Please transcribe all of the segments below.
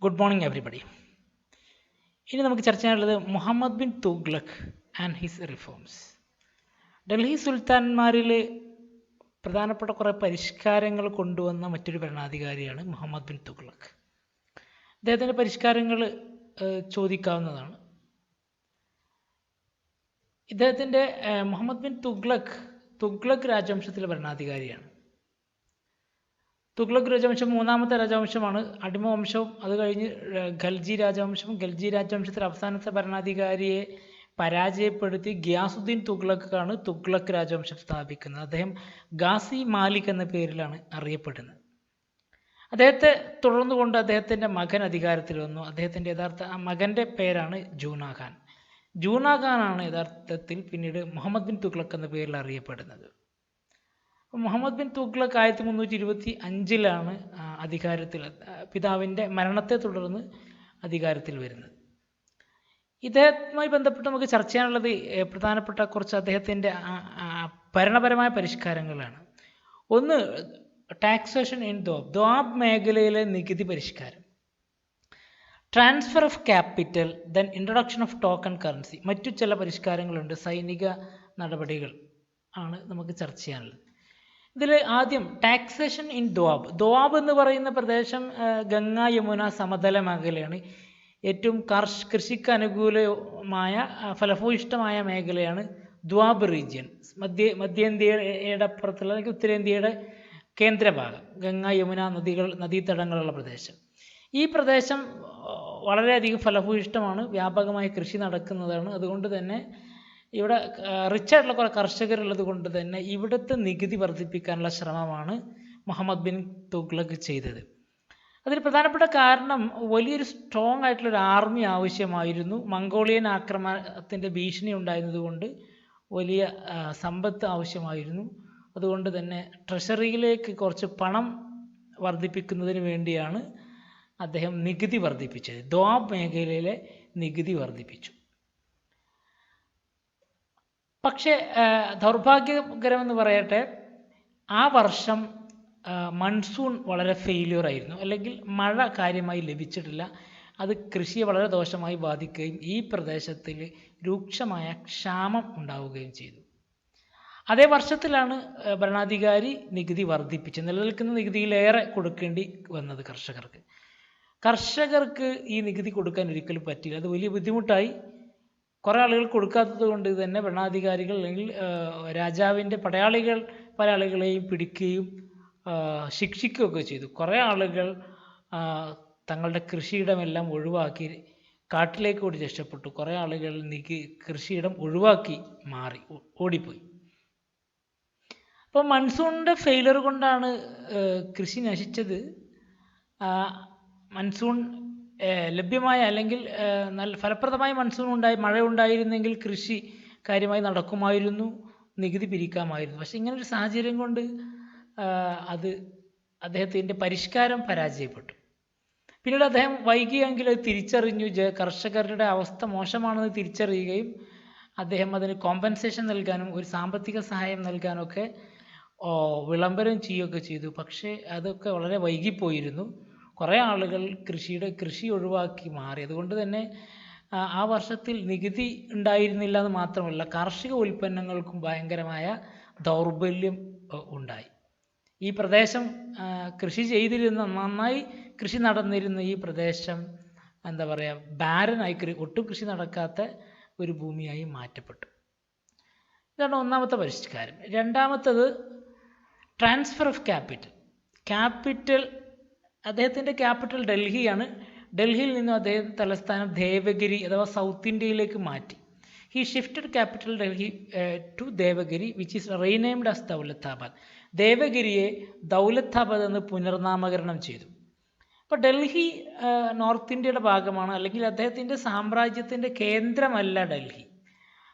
Good morning everybody. ഇനി നമുക്ക് ചർച്ച ചെയ്യാനുള്ളത് Muhammad bin Tughlaq and his reforms. Delhi സുൽത്താൻമാരിൽ പ്രധാനപ്പെട്ട കുറേ പരിഷ്കാരങ്ങൾ കൊണ്ടുവന്ന മറ്റൊരു ഭരണാധികാരിയാണ് മുഹമ്മദ് ബിൻ തുഗ്ലക്. അദ്ദേഹത്തിൻ്റെ പരിഷ്കാരങ്ങൾ ചോദിക്കാവുന്നതാണ്. ഇദ്ദേഹത്തിൻ്റെ മുഹമ്മദ് ബിൻ തുഗ്ലക് രാജവംശത്തിലെ ഭരണാധികാരിയാണ്. തുഗ്ലക് രാജവംശം മൂന്നാമത്തെ രാജവംശമാണ്. അടിമവംശവും അത് കഴിഞ്ഞ് ഖൽജി രാജവംശത്തിലെ അവസാനത്തെ ഭരണാധികാരിയെ പരാജയപ്പെടുത്തി ഗിയാസുദ്ദീൻ തുഗ്ലക്കാണ് തുഗ്ലക് രാജവംശം സ്ഥാപിക്കുന്നത്. അദ്ദേഹം ഗാസി മാലിക് എന്ന പേരിലാണ് അറിയപ്പെടുന്നത്. അദ്ദേഹത്തെ തുടർന്നുകൊണ്ട് അദ്ദേഹത്തിൻ്റെ മകൻ അധികാരത്തിൽ വന്നു. അദ്ദേഹത്തിൻ്റെ യഥാർത്ഥ മകൻ്റെ പേരാണ് ജൂനാഖാനാണ് യഥാർത്ഥത്തിൽ പിന്നീട് മുഹമ്മദ് ബിൻ തുഗ്ലക് എന്ന പേരിൽ അറിയപ്പെടുന്നത്. മുഹമ്മദ് ബിൻ തുഗ്ലക് 1325 അധികാരത്തിൽ, പിതാവിൻ്റെ മരണത്തെ തുടർന്ന് അധികാരത്തിൽ വരുന്നത്. ഇദ്ദേഹവുമായി ബന്ധപ്പെട്ട് നമുക്ക് ചർച്ച ചെയ്യാനുള്ളത് പ്രധാനപ്പെട്ട കുറച്ച് അദ്ദേഹത്തിൻ്റെ ഭരണപരമായ പരിഷ്കാരങ്ങളാണ്. ഒന്ന്, ടാക്സേഷൻ ഇൻ ദ്വാബ് മേഖലയിലെ നികുതി പരിഷ്കാരം, transfer of capital, then introduction of token currency. മറ്റു ചില പരിഷ്കാരങ്ങളുണ്ട്, സൈനിക നടപടികൾ ആണ് നമുക്ക് ചർച്ച ചെയ്യാനുള്ളത്. ഇതിൽ ആദ്യം ടാക്സേഷൻ ഇൻ ദ്വാബ് എന്ന് പറയുന്ന പ്രദേശം ഗംഗ യമുന സമതല മേഖലയാണ്. ഏറ്റവും കൃഷിക്ക് അനുകൂലമായ ഫലഭൂയിഷ്ടമായ മേഖലയാണ് ദ്വാബ് റീജിയൻ. മധ്യേന്ത്യയുടെ അപ്പുറത്തുള്ള അല്ലെങ്കിൽ ഉത്തരേന്ത്യയുടെ കേന്ദ്രഭാഗം, ഗംഗ യമുന നദീതടങ്ങളുള്ള പ്രദേശം. ഈ പ്രദേശം വളരെയധികം ഫലഭൂയിഷ്ടമാണ്, വ്യാപകമായി കൃഷി നടക്കുന്നതാണ്. അതുകൊണ്ട് തന്നെ ഇവിടെ റിച്ചായിട്ടുള്ള കുറേ കർഷകരുള്ളത് കൊണ്ട് തന്നെ ഇവിടുത്തെ നികുതി വർദ്ധിപ്പിക്കാനുള്ള ശ്രമമാണ് മുഹമ്മദ് ബിൻ തുഗ്ലക് ചെയ്തത്. അതിന് പ്രധാനപ്പെട്ട കാരണം വലിയൊരു സ്ട്രോങ് ആയിട്ടുള്ളൊരു ആർമി ആവശ്യമായിരുന്നു. മംഗോളിയൻ ആക്രമണത്തിൻ്റെ ഭീഷണി ഉണ്ടായിരുന്നതുകൊണ്ട് വലിയ സമ്പത്ത് ആവശ്യമായിരുന്നു. അതുകൊണ്ട് തന്നെ ട്രഷറിയിലേക്ക് കുറച്ച് പണം വർദ്ധിപ്പിക്കുന്നതിന് വേണ്ടിയാണ് അദ്ദേഹം നികുതി വർദ്ധിപ്പിച്ചത്. ദ്വാബ് മേഖലയിലെ നികുതി വർദ്ധിപ്പിച്ചു. പക്ഷേ ദൗർഭാഗ്യകരമെന്ന് പറയട്ടെ, ആ വർഷം മൺസൂൺ വളരെ ഫെയില്യൂർ ആയിരുന്നു, അല്ലെങ്കിൽ മഴ കാര്യമായി ലഭിച്ചിട്ടില്ല. അത് കൃഷിയെ വളരെ ദോഷമായി ബാധിക്കുകയും ഈ പ്രദേശത്തിൽ രൂക്ഷമായ ക്ഷാമം ഉണ്ടാവുകയും ചെയ്തു. അതേ വർഷത്തിലാണ് ഭരണാധികാരി നികുതി വർദ്ധിപ്പിച്ചത്. നിലനിൽക്കുന്ന നികുതിയിലേറെ കൊടുക്കേണ്ടി വന്നത് കർഷകർക്ക് ഈ നികുതി കൊടുക്കാൻ ഒരിക്കലും പറ്റില്ല. അത് വലിയ ബുദ്ധിമുട്ടായി. കുറേ ആളുകൾ കൊടുക്കാത്തത് കൊണ്ട് തന്നെ ഭരണാധികാരികൾ അല്ലെങ്കിൽ രാജാവിൻ്റെ പല ആളുകളെയും പിടിക്കുകയും ശിക്ഷിക്കുകയൊക്കെ ചെയ്തു. കുറേ ആളുകൾ തങ്ങളുടെ കൃഷിയിടമെല്ലാം ഒഴിവാക്കി കാട്ടിലേക്ക് ഓടി രക്ഷപ്പെട്ടു. കുറേ ആളുകൾ കൃഷിയിടം ഒഴിവാക്കി ഓടിപ്പോയി. അപ്പോൾ മൺസൂണിൻ്റെ ഫെയിലർ കൊണ്ടാണ് കൃഷി നശിച്ചത്. മൺസൂൺ ലഭ്യമായ അല്ലെങ്കിൽ നല്ല ഫലപ്രദമായ മഴ ഉണ്ടായിരുന്നെങ്കിൽ കൃഷി കാര്യമായി നടക്കുമായിരുന്നു, നികുതി പിരിക്കാമായിരുന്നു. പക്ഷെ ഇങ്ങനൊരു സാഹചര്യം കൊണ്ട് അദ്ദേഹത്തിൻ്റെ പരിഷ്കാരം പരാജയപ്പെട്ടു. പിന്നീട് അദ്ദേഹം വൈകിയെങ്കിൽ അത് തിരിച്ചറിഞ്ഞു, കർഷകരുടെ അവസ്ഥ മോശമാണെന്ന് തിരിച്ചറിയുകയും അദ്ദേഹം അതിന് കോമ്പൻസേഷൻ നൽകാനും ഒരു സാമ്പത്തിക സഹായം നൽകാനൊക്കെ വിളംബരം ചെയ്യുകയൊക്കെ ചെയ്തു. പക്ഷേ അതൊക്കെ വളരെ വൈകിപ്പോയിരുന്നു. കുറേ ആളുകൾ കൃഷി ഒഴിവാക്കി മാറി. അതുകൊണ്ട് തന്നെ ആ വർഷത്തിൽ നികുതി ഉണ്ടായിരുന്നില്ല എന്ന് മാത്രമല്ല, കാർഷിക ഉൽപ്പന്നങ്ങൾക്കും ഭയങ്കരമായ ദൗർബല്യം ഉണ്ടായി. ഈ പ്രദേശം നന്നായി കൃഷി നടന്നിരുന്ന ഈ പ്രദേശം ബാരനായി, ഒട്ടും കൃഷി നടക്കാത്ത ഒരു ഭൂമിയായി മാറ്റപ്പെട്ടു. ഇതാണ് ഒന്നാമത്തെ പരിഷ്കാരം. രണ്ടാമത്തത് ട്രാൻസ്ഫർ ഓഫ് ക്യാപിറ്റൽ. അദ്ദേഹത്തിൻ്റെ ക്യാപിറ്റൽ ഡൽഹിയാണ്. ഡൽഹിയിൽ നിന്നും അദ്ദേഹം തലസ്ഥാനം ദേവഗിരി അഥവാ സൗത്ത് ഇന്ത്യയിലേക്ക് മാറ്റി. He shifted capital Delhi to Devagiri which is renamed as Daulatabad. ദേവഗിരിയെ ദൗലത്താബാദ് എന്ന് പുനർനാമകരണം ചെയ്തു. അപ്പോൾ ഡൽഹി നോർത്ത് ഇന്ത്യയുടെ ഭാഗമാണ്, അല്ലെങ്കിൽ അദ്ദേഹത്തിൻ്റെ സാമ്രാജ്യത്തിൻ്റെ കേന്ദ്രമല്ല ഡൽഹി.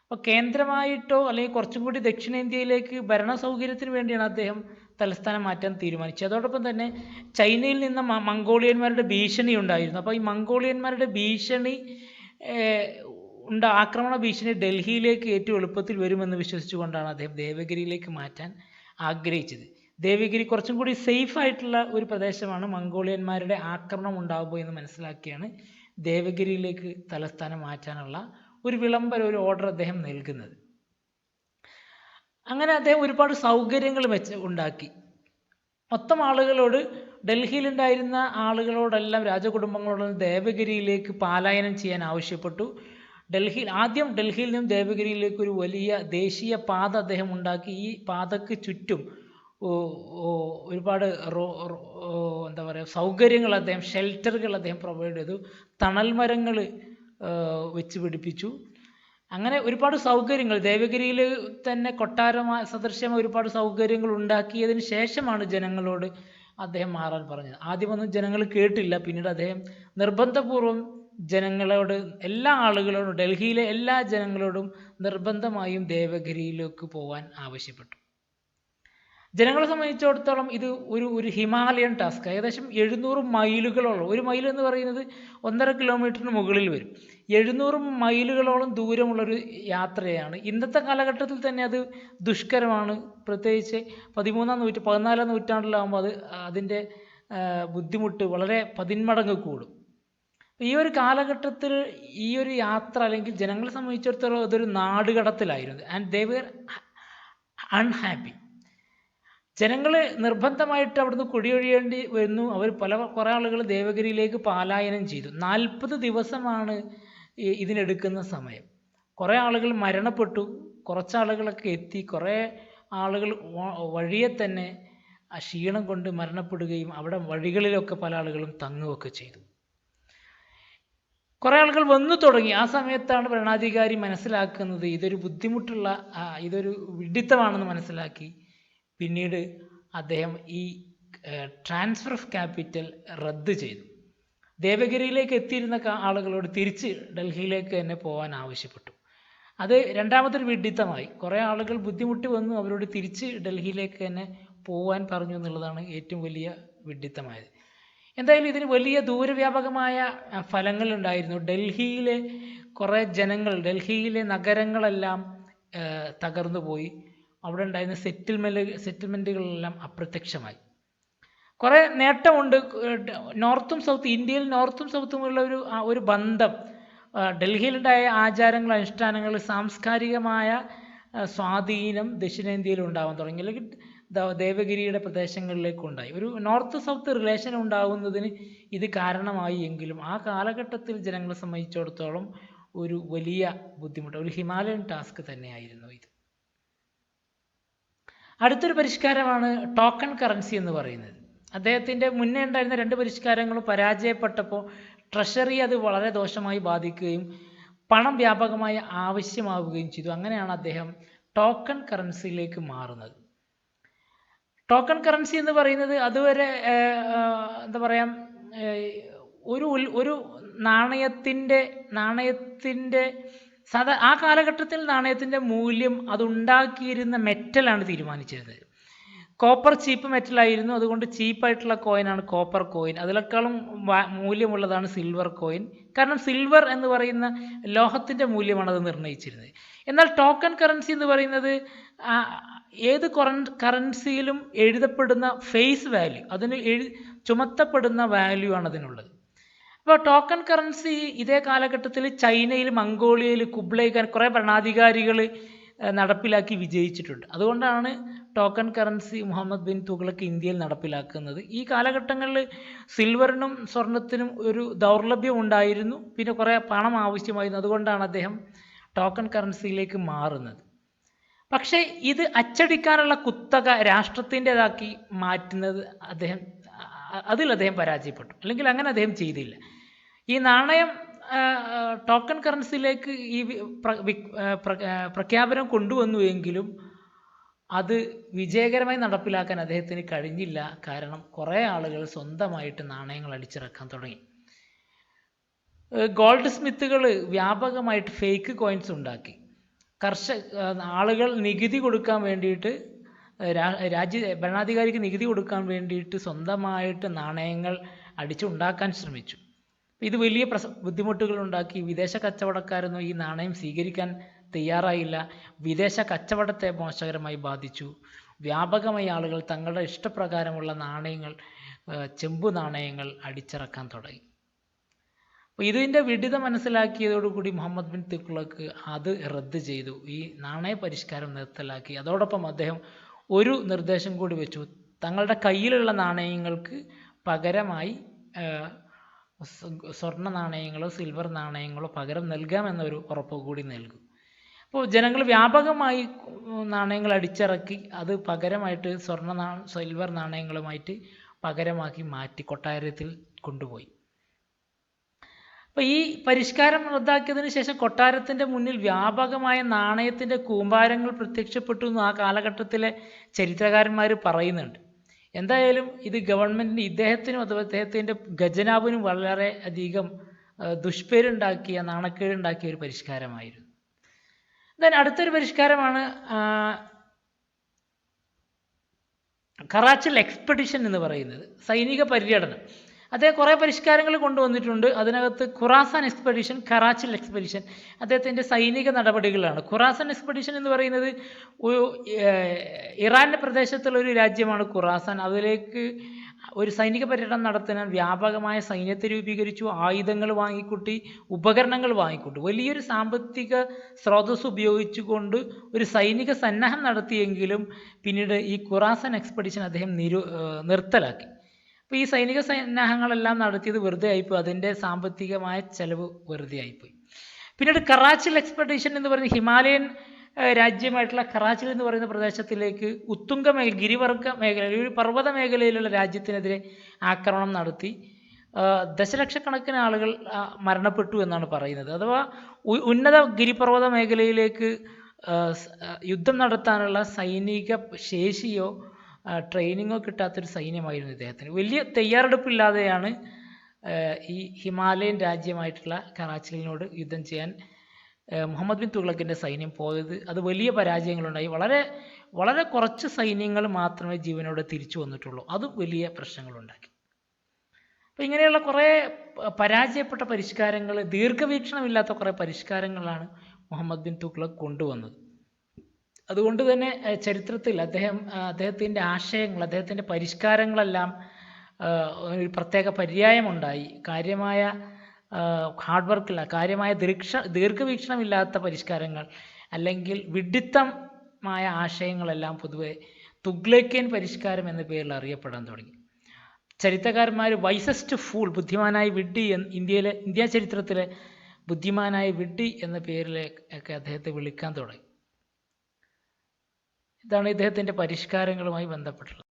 അപ്പോൾ കേന്ദ്രമായിട്ടോ അല്ലെങ്കിൽ കുറച്ചും കൂടി ദക്ഷിണേന്ത്യയിലേക്ക് ഭരണ സൗകര്യത്തിന് വേണ്ടിയാണ് അദ്ദേഹം തലസ്ഥാനം മാറ്റാൻ തീരുമാനിച്ചത്. അതോടൊപ്പം തന്നെ ചൈനയിൽ നിന്ന് മംഗോളിയന്മാരുടെ ഭീഷണി ഉണ്ടായിരുന്നു. അപ്പോൾ ഈ മംഗോളിയന്മാരുടെ ആക്രമണ ഭീഷണി ഡൽഹിയിലേക്ക് ഏറ്റവും എളുപ്പത്തിൽ വരുമെന്ന് വിശ്വസിച്ചുകൊണ്ടാണ് അദ്ദേഹം ദേവഗിരിയിലേക്ക് മാറ്റാൻ ആഗ്രഹിച്ചത്. ദേവഗിരി കുറച്ചും കൂടി സേഫ് ആയിട്ടുള്ള ഒരു പ്രദേശമാണ്, മംഗോളിയന്മാരുടെ ആക്രമണം ഉണ്ടാകുമ്പോൾ എന്ന് മനസ്സിലാക്കിയാണ് ദേവഗിരിയിലേക്ക് തലസ്ഥാനം മാറ്റാനുള്ള ഒരു വിളംബരം, ഒരു ഓർഡർ അദ്ദേഹം നൽകുന്നത്. അങ്ങനെ അദ്ദേഹം ഒരുപാട് സൗകര്യങ്ങൾ ഉണ്ടാക്കി. മൊത്തം ആളുകളോട്, ഡൽഹിയിലുണ്ടായിരുന്ന ആളുകളോടെല്ലാം, രാജകുടുംബങ്ങളോടെല്ലാം ദേവഗിരിയിലേക്ക് പലായനം ചെയ്യാൻ ആവശ്യപ്പെട്ടു. ആദ്യം ഡൽഹിയിൽ നിന്നും ദേവഗിരിയിലേക്ക് ഒരു വലിയ ദേശീയ പാത അദ്ദേഹം ഉണ്ടാക്കി. ഈ പാതയ്ക്ക് ചുറ്റും ഒരുപാട് എന്താ പറയുക സൗകര്യങ്ങൾ അദ്ദേഹം, ഷെൽട്ടറുകൾ അദ്ദേഹം പ്രൊവൈഡ് ചെയ്തു. തണൽ മരങ്ങൾ വെച്ച് പിടിപ്പിച്ചു. അങ്ങനെ ഒരുപാട് സൗകര്യങ്ങൾ, ദേവഗിരിയിൽ തന്നെ കൊട്ടാരമായ സദൃശ്യമായ ഒരുപാട് സൗകര്യങ്ങൾ ഉണ്ടാക്കിയതിന് ശേഷമാണ് ജനങ്ങളോട് അദ്ദേഹം മാറാൻ പറഞ്ഞത്. ആദ്യമൊന്നും ജനങ്ങൾ കേട്ടില്ല. പിന്നീട് അദ്ദേഹം നിർബന്ധപൂർവം ജനങ്ങളോട്, എല്ലാ ആളുകളോടും, ഡൽഹിയിലെ എല്ലാ ജനങ്ങളോടും നിർബന്ധമായും ദേവഗിരിയിലേക്ക് പോകാൻ ആവശ്യപ്പെട്ടു. ജനങ്ങളെ സംബന്ധിച്ചിടത്തോളം ഇത് ഒരു ഹിമാലയൻ ടാസ്ക്. ഏകദേശം 700 മൈലുകളോളം, ഒരു മൈൽ എന്ന് പറയുന്നത് 1.5 കിലോമീറ്ററിന് മുകളിൽ വരും. 700 മൈലുകളോളം ദൂരമുള്ളൊരു യാത്രയാണ്. ഇന്നത്തെ കാലഘട്ടത്തിൽ തന്നെ അത് ദുഷ്കരമാണ്. പ്രത്യേകിച്ച് 14ാം നൂറ്റാണ്ടിലാകുമ്പോൾ അതിൻ്റെ ബുദ്ധിമുട്ട് വളരെ 10 മടങ്ങ് കൂടും. ഈ ഒരു കാലഘട്ടത്തിൽ ഈ ഒരു യാത്ര, അല്ലെങ്കിൽ ജനങ്ങളെ സംബന്ധിച്ചിടത്തോളം അതൊരു നാടുകടത്തിലായിരുന്നു. And they were unhappy. ജനങ്ങൾ നിർബന്ധമായിട്ട് അവിടുന്ന് കുടിയൊഴിയേണ്ടി വന്നു. അവർ കുറേ ആളുകൾ ദേവഗിരിയിലേക്ക് പലായനം ചെയ്തു. 40 ദിവസമാണ് ഇതിനെടുക്കുന്ന സമയം. കുറേ ആളുകൾ മരണപ്പെട്ടു, കുറച്ചാളുകളൊക്കെ എത്തി, കുറേ ആളുകൾ വഴിയെ തന്നെ ക്ഷീണം കൊണ്ട് മരണപ്പെടുകയും അവിടെ വഴികളിലൊക്കെ പല ആളുകളും തങ്ങുകയൊക്കെ ചെയ്തു. കുറേ ആളുകൾ വന്നു തുടങ്ങി. ആ സമയത്താണ് ഭരണാധികാരി മനസ്സിലാക്കുന്നത് ഇതൊരു ബുദ്ധിമുട്ടുള്ള, ഇതൊരു വിഡ്ഢിത്തമാണെന്ന് മനസ്സിലാക്കി. പിന്നീട് അദ്ദേഹം ഈ ട്രാൻസ്ഫർ ഓഫ് ക്യാപിറ്റൽ റദ്ദ് ചെയ്തു. ദേവഗിരിയിലേക്ക് എത്തിയിരുന്ന ആളുകളോട് തിരിച്ച് ഡൽഹിയിലേക്ക് തന്നെ പോകാൻ ആവശ്യപ്പെട്ടു. അത് രണ്ടാമതൊരു വിഡ്ഢിത്തമായി. കുറേ ആളുകൾ ബുദ്ധിമുട്ടി വന്നു, അവരോട് തിരിച്ച് ഡൽഹിയിലേക്ക് തന്നെ പോകാൻ പറഞ്ഞു എന്നുള്ളതാണ് ഏറ്റവും വലിയ വിഡ്ഢിത്തമായത്. എന്തായാലും ഇതിന് വലിയ ദൂരവ്യാപകമായ ഫലങ്ങളുണ്ടായിരുന്നു. ഡൽഹിയിലെ കുറേ ജനങ്ങൾ, ഡൽഹിയിലെ നഗരങ്ങളെല്ലാം തകർന്നു പോയി. അവിടെ ഉണ്ടായിരുന്ന സെറ്റിൽമെൻറ്റുകളെല്ലാം അപ്രത്യക്ഷമായി. കുറേ നേട്ടമുണ്ട്. നോർത്തും സൗത്ത്, ഇന്ത്യയിൽ നോർത്തും സൗത്തുമുള്ള ഒരു ബന്ധം, ഡൽഹിയിലുണ്ടായ ആചാരങ്ങൾ, അനുഷ്ഠാനങ്ങൾ, സാംസ്കാരികമായ സ്വാധീനം ദക്ഷിണേന്ത്യയിൽ ഉണ്ടാവാൻ തുടങ്ങി, അല്ലെങ്കിൽ ദേവഗിരിയുടെ പ്രദേശങ്ങളിലേക്കുണ്ടായി. ഒരു നോർത്ത് സൗത്ത് റിലേഷൻ ഉണ്ടാകുന്നതിന് ഇത് കാരണമായി. എങ്കിലും ആ കാലഘട്ടത്തിൽ ജനങ്ങളെ സംബന്ധിച്ചിടത്തോളം ഒരു വലിയ ബുദ്ധിമുട്ട്, ഒരു ഹിമാലയൻ ടാസ്ക് തന്നെയായിരുന്നു ഇത്. അടുത്തൊരു പരിഷ്കാരമാണ് ടോക്കൺ കറൻസി എന്ന് പറയുന്നത്. അദ്ദേഹത്തിൻ്റെ മുന്നേ ഉണ്ടായിരുന്ന 2 പരിഷ്കാരങ്ങളും പരാജയപ്പെട്ടപ്പോൾ ട്രഷറി അത് വളരെ ദോഷമായി ബാധിക്കുകയും പണം വ്യാപകമായി ആവശ്യമാവുകയും ചെയ്തു. അങ്ങനെയാണ് അദ്ദേഹം ടോക്കൺ കറൻസിയിലേക്ക് മാറുന്നത്. ടോക്കൺ കറൻസി എന്ന് പറയുന്നത് അതുവരെ എന്താ പറയുക, ഒരു നാണയത്തിൻ്റെ ആ കാലഘട്ടത്തിൽ നാണയത്തിൻ്റെ മൂല്യം അതുണ്ടാക്കിയിരുന്ന മെറ്റലാണ് തീരുമാനിച്ചിരുന്നത്. കോപ്പർ ചീപ്പ് മെറ്റലായിരുന്നു, അതുകൊണ്ട് ചീപ്പായിട്ടുള്ള കോയിനാണ് കോപ്പർ കോയിൻ. അതിനേക്കാളും മൂല്യമുള്ളതാണ് സിൽവർ കോയിൻ. കാരണം സിൽവർ എന്ന് പറയുന്ന ലോഹത്തിൻ്റെ മൂല്യമാണ് അത് നിർണ്ണയിച്ചിരുന്നത്. എന്നാൽ ടോക്കൺ കറൻസി എന്ന് പറയുന്നത് ഏത് കറൻസിയിലും എഴുതപ്പെടുന്ന ഫേസ് വാല്യൂ, അതിന് ചുമത്തപ്പെടുന്ന വാല്യൂ ആണ് അതിനുള്ളത്. അപ്പോൾ ടോക്കൺ കറൻസി ഇതേ കാലഘട്ടത്തിൽ ചൈനയിൽ, മംഗോളിയയിൽ, കുബ്ലൈ ഖാൻ കുറേ ഭരണാധികാരികൾ നടപ്പിലാക്കി വിജയിച്ചിട്ടുണ്ട്. അതുകൊണ്ടാണ് ടോക്കൺ കറൻസി മുഹമ്മദ് ബിൻ തുഗ്ലക്ക് ഇന്ത്യയിൽ നടപ്പിലാക്കുന്നത്. ഈ കാലഘട്ടങ്ങളിൽ സിൽവറിനും സ്വർണത്തിനും ഒരു ദൗർലഭ്യം ഉണ്ടായിരുന്നു, പിന്നെ കുറേ പണം ആവശ്യമായിരുന്നു. അതുകൊണ്ടാണ് അദ്ദേഹം ടോക്കൺ കറൻസിയിലേക്ക് മാറുന്നത്. പക്ഷേ ഇത് അച്ചടിക്കാനുള്ള കുത്തക രാഷ്ട്രത്തിൻ്റെതാക്കി മാറ്റുന്നത് അതിൽ അദ്ദേഹം പരാജയപ്പെട്ടു, അല്ലെങ്കിൽ അങ്ങനെ അദ്ദേഹം ചെയ്തില്ല. ഈ നാണയം ടോക്കൺ കറൻസിയിലേക്ക് ഈ പ്രഖ്യാപനം കൊണ്ടുവന്നുവെങ്കിലും അത് വിജയകരമായി നടപ്പിലാക്കാൻ അദ്ദേഹത്തിന് കഴിഞ്ഞില്ല. കാരണം കുറേ ആളുകൾ സ്വന്തമായിട്ട് നാണയങ്ങൾ അടിച്ചിറക്കാൻ തുടങ്ങി. ഗോൾഡ് സ്മിത്തുകൾ വ്യാപകമായിട്ട് ഫേക്ക് കോയിൻസ് ഉണ്ടാക്കി. ആളുകൾ നികുതി കൊടുക്കാൻ വേണ്ടിയിട്ട്, ഭരണാധികാരിക്ക് നികുതി കൊടുക്കാൻ വേണ്ടിയിട്ട് സ്വന്തമായിട്ട് നാണയങ്ങൾ അടിച്ചുണ്ടാക്കാൻ ശ്രമിച്ചു. ഇത് വലിയ ബുദ്ധിമുട്ടുകൾ ഉണ്ടാക്കി. വിദേശ കച്ചവടക്കാരൊന്നും ഈ നാണയം സ്വീകരിക്കാൻ തയ്യാറായില്ല. വിദേശ കച്ചവടത്തെ മോശകരമായി ബാധിച്ചു. വ്യാപകമായി ആളുകൾ തങ്ങളുടെ ഇഷ്ടപ്രകാരമുള്ള നാണയങ്ങൾ, ചെമ്പു നാണയങ്ങൾ അടിച്ചിറക്കാൻ തുടങ്ങി. അപ്പോൾ ഇതിൻ്റെ വിഡിത മനസ്സിലാക്കിയതോടുകൂടി മുഹമ്മദ് ബിൻ തുഗ്ലക്ക് അത് റദ്ദ് ചെയ്തു, ഈ നാണയ പരിഷ്കാരം നിർത്തലാക്കി. അതോടൊപ്പം അദ്ദേഹം ഒരു നിർദ്ദേശം കൂടി വെച്ചു, തങ്ങളുടെ കയ്യിലുള്ള നാണയങ്ങൾക്ക് പകരമായി സ്വർണ്ണ നാണയങ്ങളോ സിൽവർ നാണയങ്ങളോ പകരം നൽകാമെന്നൊരു ഉറപ്പ് കൂടി നൽകും. അപ്പോൾ ജനങ്ങൾ വ്യാപകമായി നാണയങ്ങൾ അടിച്ചിറക്കി അത് പകരമായിട്ട് സിൽവർ നാണയങ്ങളുമായിട്ട് പകരമാക്കി മാറ്റി കൊട്ടാരത്തിൽ കൊണ്ടുപോയി. അപ്പോൾ ഈ പരിഷ്കാരം റദ്ദാക്കിയതിന് ശേഷം കൊട്ടാരത്തിൻ്റെ മുന്നിൽ വ്യാപകമായ നാണയത്തിൻ്റെ കൂമ്പാരങ്ങൾ പ്രത്യക്ഷപ്പെട്ടു എന്ന് ആ കാലഘട്ടത്തിലെ ചരിത്രകാരന്മാർ പറയുന്നുണ്ട്. എന്തായാലും ഇത് ഗവൺമെൻറ്റിന്, ഇദ്ദേഹത്തിനും അഥവാ ഇദ്ദേഹത്തിൻ്റെ ഖജനാവിനും വളരെ അധികം ദുഷ്പേരുണ്ടാക്കിയ, നാണക്കേടുണ്ടാക്കിയ ഒരു പരിഷ്കാരമായിരുന്നു. അടുത്തൊരു പരിഷ്കാരമാണ് കറാച്ചിൽ എക്സ്പെഡിഷൻ എന്ന് പറയുന്നത്, സൈനിക പര്യടനം. അദ്ദേഹം കുറേ പരിഷ്കാരങ്ങൾ കൊണ്ടുവന്നിട്ടുണ്ട്. അതിനകത്ത് ഖുറാസാൻ എക്സ്പെഡിഷൻ, കറാച്ചിൽ എക്സ്പെഡിഷൻ അദ്ദേഹത്തിൻ്റെ സൈനിക നടപടികളാണ്. ഖുറാസാൻ എക്സ്പെഡിഷൻ എന്ന് പറയുന്നത് ഇറാൻ്റെ പ്രദേശത്തുള്ള ഒരു രാജ്യമാണ് ഖുറാസാൻ. അതിലേക്ക് ഒരു സൈനിക പര്യടനം നടത്താൻ വ്യാപകമായ സൈന്യത്തെ രൂപീകരിച്ചു, ആയുധങ്ങൾ വാങ്ങിക്കൂട്ടി, ഉപകരണങ്ങൾ വാങ്ങിക്കൂട്ടി, വലിയൊരു സാമ്പത്തിക സ്രോതസ് ഉപയോഗിച്ചുകൊണ്ട് ഒരു സൈനിക സന്നാഹം നടത്തിയെങ്കിലും പിന്നീട് ഈ ഖുറാസാൻ എക്സ്പെഡിഷൻ അദ്ദേഹം നിർത്തലാക്കി. അപ്പോൾ ഈ സൈനിക സന്നാഹങ്ങളെല്ലാം നടത്തിയത് വെറുതെ ആയിപ്പോയി, അതിൻ്റെ സാമ്പത്തികമായ ചെലവ് വെറുതെ ആയിപ്പോയി. പിന്നീട് കറാച്ചിൽ എക്സ്പെഡിഷൻ എന്ന് പറയുന്ന ഹിമാലയൻ രാജ്യമായിട്ടുള്ള കറാച്ചിൽ എന്ന് പറയുന്ന പ്രദേശത്തിലേക്ക് ഉത്തുംഗ മേഖല, ഗിരിവർഗ മേഖല, ഒരു പർവ്വത മേഖലയിലുള്ള രാജ്യത്തിനെതിരെ ആക്രമണം നടത്തി ദശലക്ഷക്കണക്കിന് ആളുകൾ മരണപ്പെട്ടു എന്നാണ് പറയുന്നത്. അഥവാ ഉന്നത ഗിരിപർവ്വത മേഖലയിലേക്ക് യുദ്ധം നടത്താനുള്ള സൈനിക ശേഷിയോ ട്രെയിനിങ്ങോ കിട്ടാത്തൊരു സൈന്യമായിരുന്നു ഇദ്ദേഹത്തിന്. വലിയ തയ്യാറെടുപ്പില്ലാതെയാണ് ഈ ഹിമാലയൻ രാജ്യമായിട്ടുള്ള കറാച്ചിലിനോട് യുദ്ധം ചെയ്യാൻ മുഹമ്മദ് ബിൻ തുഗ്ലക്കിൻ്റെ സൈന്യം പോയത്. അത് വലിയ പരാജയങ്ങളുണ്ടായി. വളരെ കുറച്ച് സൈന്യങ്ങൾ മാത്രമേ ജീവനോടെ തിരിച്ചു വന്നിട്ടുള്ളൂ. അത് വലിയ പ്രശ്നങ്ങളുണ്ടാക്കി. അപ്പോൾ ഇങ്ങനെയുള്ള കുറേ പരാജയപ്പെട്ട പരിഷ്കാരങ്ങൾ, ദീർഘവീക്ഷണമില്ലാത്ത കുറേ പരിഷ്കാരങ്ങളാണ് മുഹമ്മദ് ബിൻ തുഗ്ലക്ക് കൊണ്ടുവന്നത്. അതുകൊണ്ട് തന്നെ ചരിത്രത്തിൽ അദ്ദേഹത്തിൻ്റെ ആശയങ്ങൾ, അദ്ദേഹത്തിൻ്റെ പരിഷ്കാരങ്ങളെല്ലാം ഒരു പ്രത്യേക പര്യായമുണ്ടായി. കാര്യമായ ഹാർഡ് വർക്കില്ല, കാര്യമായ ദീർഘവീക്ഷണമില്ലാത്ത പരിഷ്കാരങ്ങൾ അല്ലെങ്കിൽ വിഡ്ഢിത്തമായ ആശയങ്ങളെല്ലാം പൊതുവെ തുഗ്ലക്കിയൻ പരിഷ്കാരം എന്ന പേരിൽ അറിയപ്പെടാൻ തുടങ്ങി. ചരിത്രകാരന്മാർ വൈസസ്റ്റ് ഫൂൾ, ബുദ്ധിമാനായ വിഡ്ഢി, ഇന്ത്യ ചരിത്രത്തിലെ ബുദ്ധിമാനായ വിഡ്ഢി എന്ന പേരിലൊക്കെ അദ്ദേഹത്തെ വിളിക്കാൻ തുടങ്ങി. ഇതാണ് ഇദ്ദേഹത്തിൻ്റെ പരിഷ്കാരങ്ങളുമായി ബന്ധപ്പെട്ടുള്ളത്.